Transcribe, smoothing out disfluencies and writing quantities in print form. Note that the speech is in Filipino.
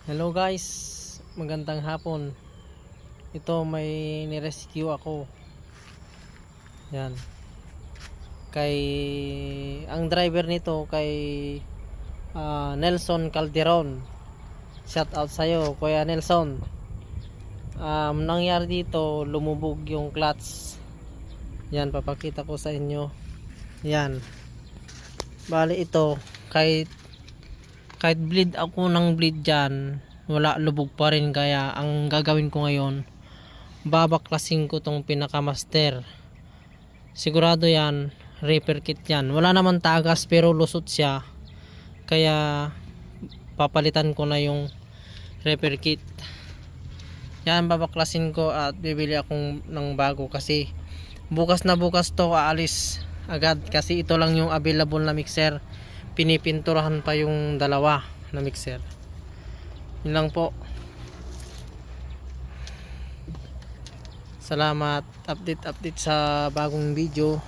Hello guys, magandang hapon. Ito may nirescue ako. Yan. Kay ang driver nito kay Nelson Calderon. Shout out sa iyo, Kuya Nelson. Nangyari dito, lumubog yung clutch. Yan, papakita ko sa inyo. Yan. Bali ito, kahit bleed ako ng bleed dyan, wala, lubog pa rin. Kaya ang gagawin ko ngayon, babaklasin ko tong pinakamaster. Sigurado yan, repair kit yan. Wala naman tagas pero lusot siya, kaya papalitan ko na yung repair kit. Yan, babaklasin ko at bibili akong ng bago kasi bukas na bukas to aalis agad, kasi ito lang yung available na mixer. Pinipinturahan pa yung dalawa na mixer. Yun lang po. Salamat. Update sa bagong video.